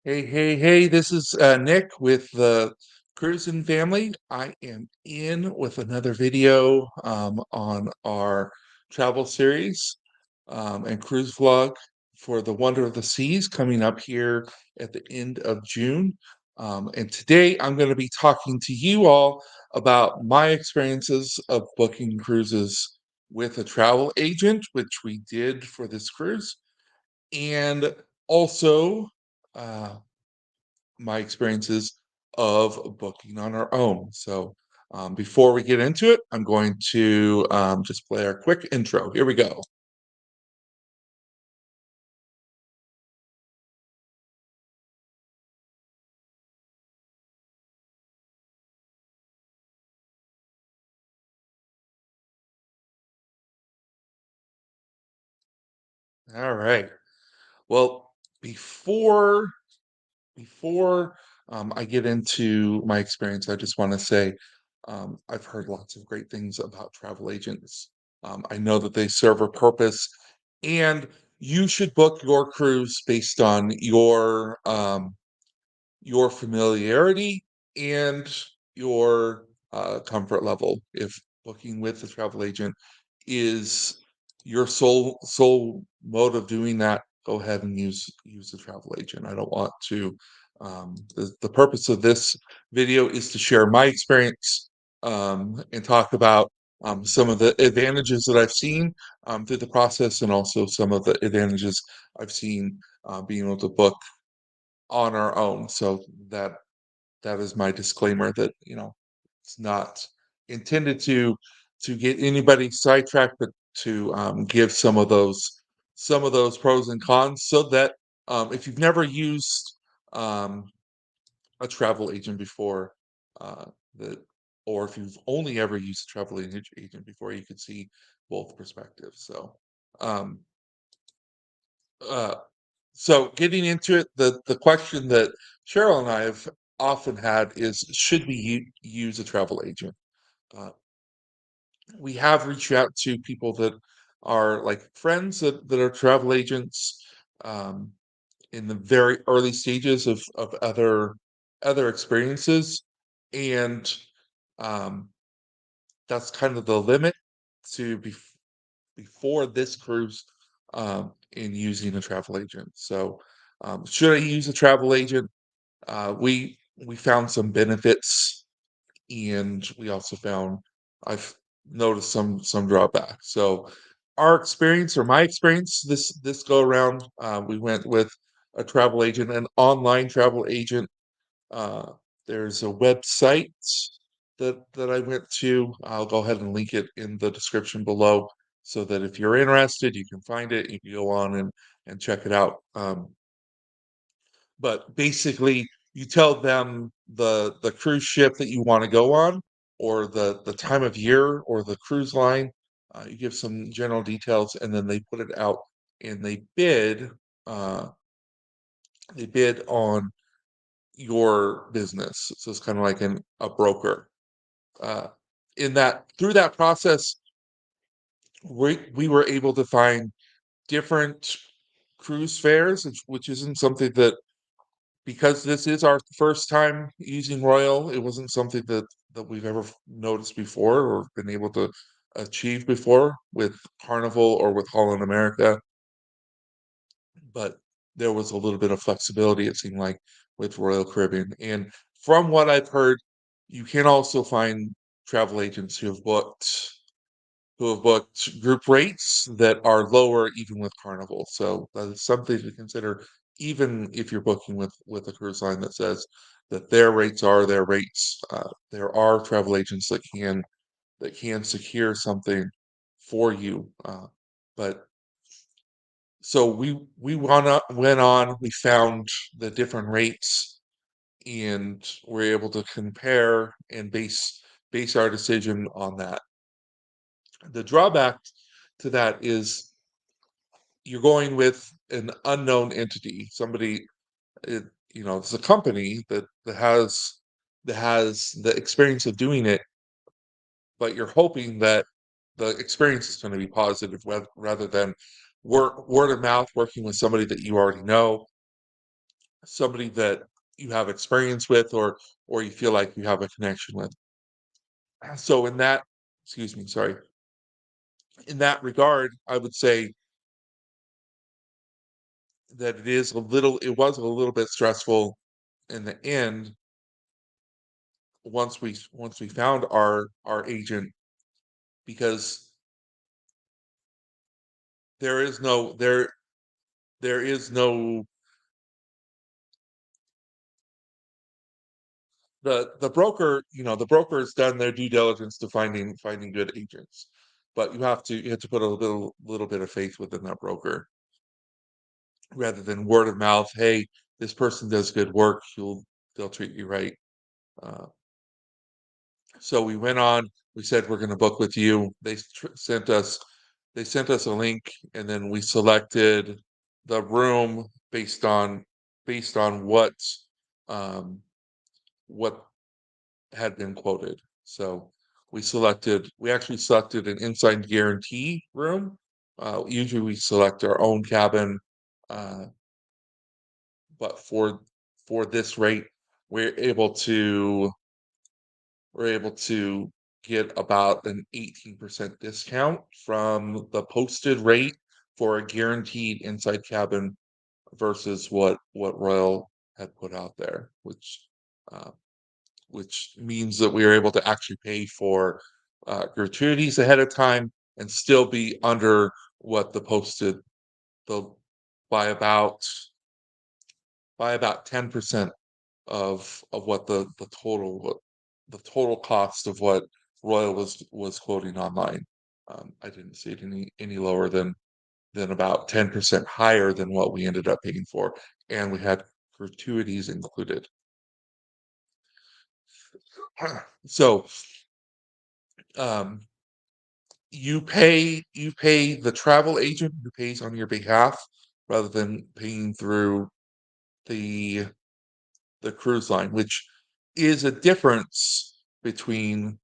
Hey, this is Nick with the Cruisin' Family. I am in with another video on our travel series and cruise vlog for the Wonder of the Seas coming up here at the end of June. And today I'm going to be talking to you all about my experiences of booking cruises with a travel agent, which we did for this cruise, and also uh, my experiences of booking on our own. So, before we get into it, I'm going to just play our quick intro. Here we go. All right. Well, before before I get into my experience, I just want to say I've heard lots of great things about travel agents. I know that they serve a purpose, and you should book your cruise based on your familiarity and your comfort level. If booking with a travel agent is your sole mode of doing that, go ahead and use the travel agent. I don't want to. The purpose of this video is to share my experience and talk about some of the advantages that I've seen through the process, and also some of the advantages I've seen being able to book on our own. So that is my disclaimer that, it's not intended to get anybody sidetracked, but to give some of those pros and cons so that if you've never used um, a travel agent before, uh, that or if you've only ever used a travel agent before, you could see both perspectives. Um, uh, so getting into it, the question that Cheryl and I have often had is, should we use a travel agent? Uh, we have reached out to people that are like friends that are travel agents um, in the very early stages of other experiences, and um, that's kind of the limit to before this cruise in using a travel agent. So, should I use a travel agent? We found some benefits, and we also found I've noticed some drawbacks. So, our experience, or my experience, this go around, we went with a travel agent, an online travel agent. Uh, there's a website that I went to. I'll go ahead and link it in the description below, so that if you're interested, you can find it. You can go on and check it out. But basically, you tell them the cruise ship that you want to go on, or the time of year, or the cruise line. You give some general details, and then they put it out, and Uh, they bid on your business. So it's kind of like a broker. Uh, in that Through that process, we were able to find different cruise fares, which isn't something that, because this is our first time using Royal, it wasn't something that we've ever noticed before or been able to achieve before with Carnival or with Holland America. But there was a little bit of flexibility, it seemed like, with Royal Caribbean. And from what I've heard, you can also find travel agents who have booked group rates that are lower even with Carnival. So that is something to consider, even if you're booking with a cruise line that says that their rates are their rates. There are travel agents that can secure something for you. But so we went on, we found the different rates, and we're able to compare and base our decision on that. The drawback to that is you're going with an unknown entity, somebody, it, it's a company that has the experience of doing it, but you're hoping that the experience is going to be positive, rather than word of mouth, working with somebody that you already know. somebody that you have experience with, or you feel like you have a connection with. So in that, excuse me, sorry, in that regard, I would say that it was a little bit stressful in the end once we found our agent, because there is no there is no the broker, the broker has done their due diligence to finding good agents, but you have to put a little bit of faith within that broker rather than word of mouth. Hey, this person does good work. They'll treat you right. Uh, so we went on. We said we're going to book with you. They sent us a link, and then we selected the room based on um, what had been quoted. So we actually selected an inside guarantee room. Usually we select our own cabin, uh, but for this rate, we're able to we're able to get about an 18% discount from the posted rate for a guaranteed inside cabin versus what Royal had put out there, uh, which means that we were able to actually pay for gratuities ahead of time and still be under what the posted the by about 10% of what the total cost of what Royal was quoting online. I didn't see it any lower than about 10% higher than what we ended up paying for, and we had gratuities included. So um, you pay the travel agent who pays on your behalf rather than paying through the the cruise line, which is a difference between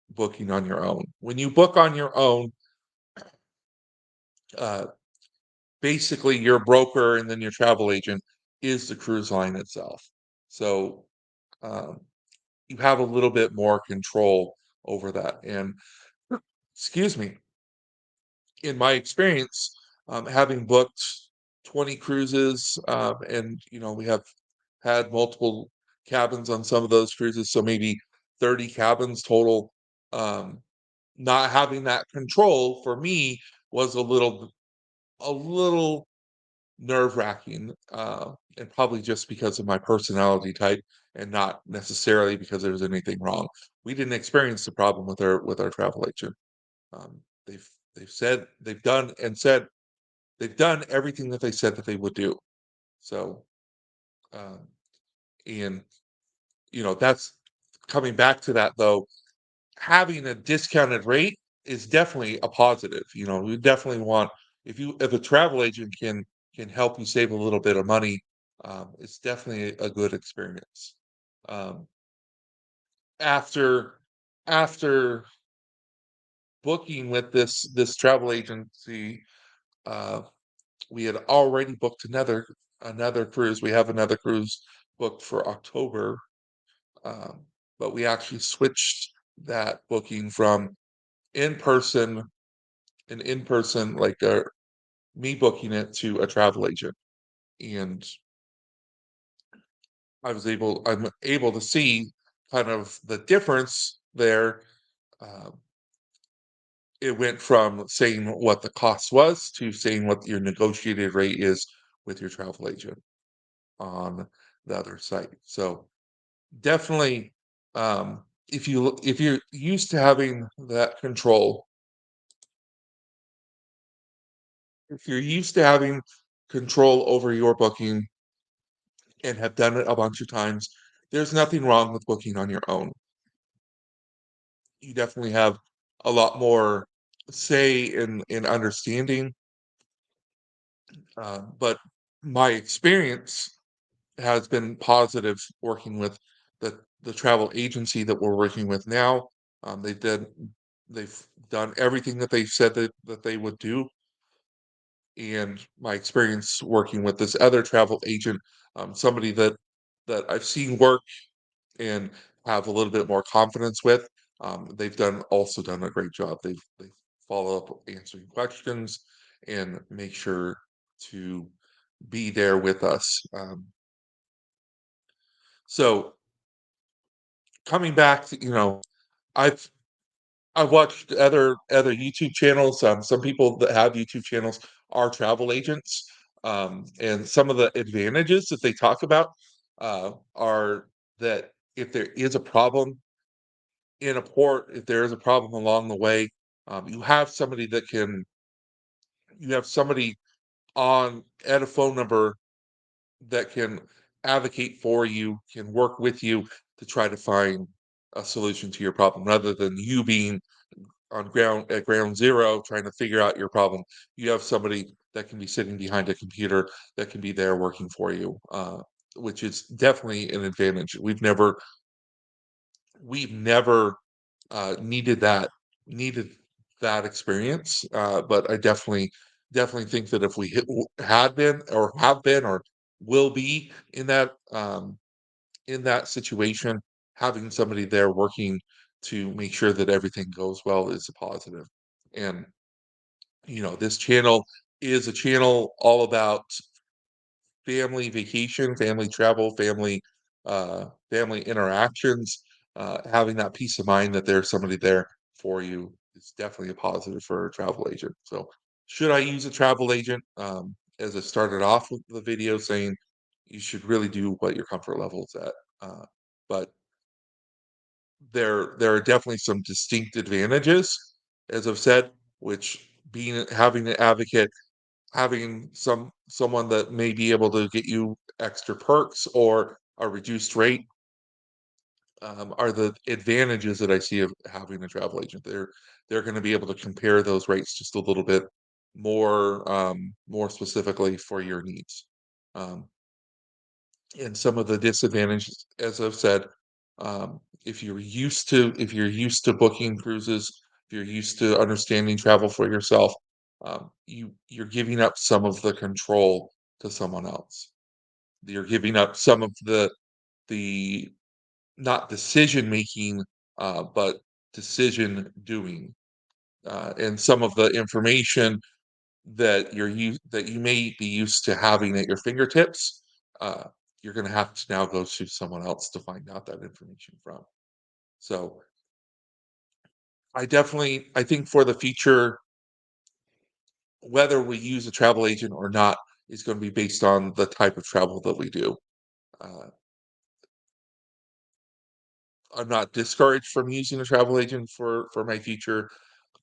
booking on your own. When you book on your own, uh, basically your broker and then your travel agent is the cruise line itself. So um, you have a little bit more control over that. And excuse me, in my experience, having booked 20 cruises, and we have had multiple cabins on some of those cruises, so maybe 30 cabins total. Um, Not having that control for me was a little nerve-wracking, and probably just because of my personality type and not necessarily because there was anything wrong. We didn't experience the problem with our travel agent. Um, they've said they've done everything that they said that they would do. So, um, and that's coming back to that though, having a discounted rate is definitely a positive. We definitely want if a travel agent can help you save a little bit of money, it's definitely a good experience. Um, after after booking with this travel agency, uh, we had already booked another cruise. We have another cruise booked for October, um, but we actually switched that booking from in person in person, like me booking it to a travel agent, and I'm able to see kind of the difference there. Um, it went from saying what the cost was to saying what your negotiated rate is with your travel agent on the other site. So definitely, if you're used to having that control, if you're used to having control over your booking and have done it a bunch of times, there's nothing wrong with booking on your own. You definitely have a lot more say in understanding. But my experience has been positive working with the travel agency that we're working with now. They've done everything that they said that they would do. and my experience working with this other travel agent, somebody that I've seen work and have a little bit more confidence with. They've done a great job. They follow up answering questions and make sure to be there with us. So coming back to, I've I've watched other YouTube channels. Some people that have YouTube channels are travel agents, and some of the advantages that they talk about are that if there is a problem in a port, if there is a problem along the way, you have somebody you have somebody on at a phone number that can advocate for you, can work with you to try to find a solution to your problem, rather than you being on ground zero trying to figure out your problem. You have somebody that can be sitting behind a computer that can be there working for you, which is definitely an advantage. We've never needed that experience. But I definitely think that if had been or have been or will be in that situation, having somebody there working to make sure that everything goes well is a positive. And this channel is a channel all about family vacation, family travel, family interactions. Having that peace of mind that there's somebody there for you is definitely a positive for a travel agent. So, should I use a travel agent? As I started off with the video saying, you should really do what your comfort level is at. But there are definitely some distinct advantages, as I've said, which being having an advocate, having someone that may be able to get you extra perks or a reduced rate, are the advantages that I see of having a travel agent. They're going to be able to compare those rates just a little bit more specifically for your needs. Um, and some of the disadvantages, as I've said, if you're used to booking cruises, if you're used to understanding travel for yourself, you're giving up some of the control to someone else. You're giving up some of the not decision making, but decision doing, and some of the information that you may be used to having at your fingertips, uh, you're gonna have to now go to someone else to find out that information from. So, I think for the future, whether we use a travel agent or not is gonna be based on the type of travel that we do. Uh, I'm not discouraged from using a travel agent for my future.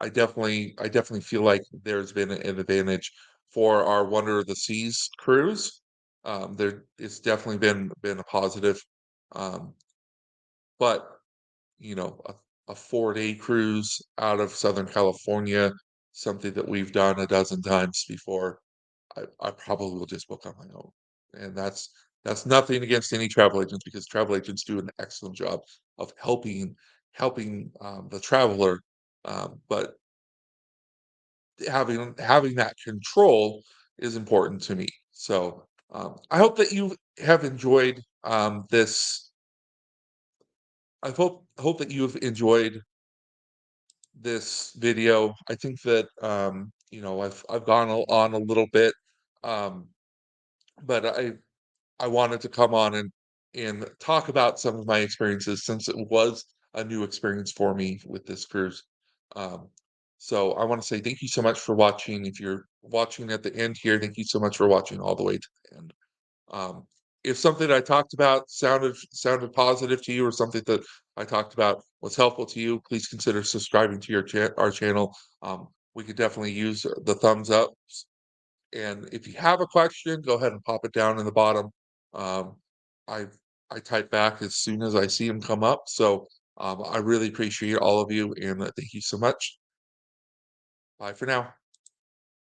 I definitely feel like there's been an advantage for our Wonder of the Seas cruise. There it's definitely been a positive. Um, but a 4-day cruise out of Southern California, something that we've done a dozen times before, I probably will just book on my own. And that's nothing against any travel agents, because travel agents do an excellent job of helping the traveler. But having that control is important to me. So, I hope that you have enjoyed this. I hope that you've enjoyed this video. I think that I've gone on a little bit, um, but I wanted to come on and talk about some of my experiences, since it was a new experience for me with this cruise. Um, so I want to say thank you so much for watching. If you're watching at the end here, thank you so much for watching all the way to the end. Um, if something I talked about sounded positive to you, or something that I talked about was helpful to you, please consider subscribing to our channel. We could definitely use the thumbs up. And if you have a question, go ahead and pop it down in the bottom. Um, I I type back as soon as I see them come up. So I really appreciate all of you, and thank you so much. Bye for now.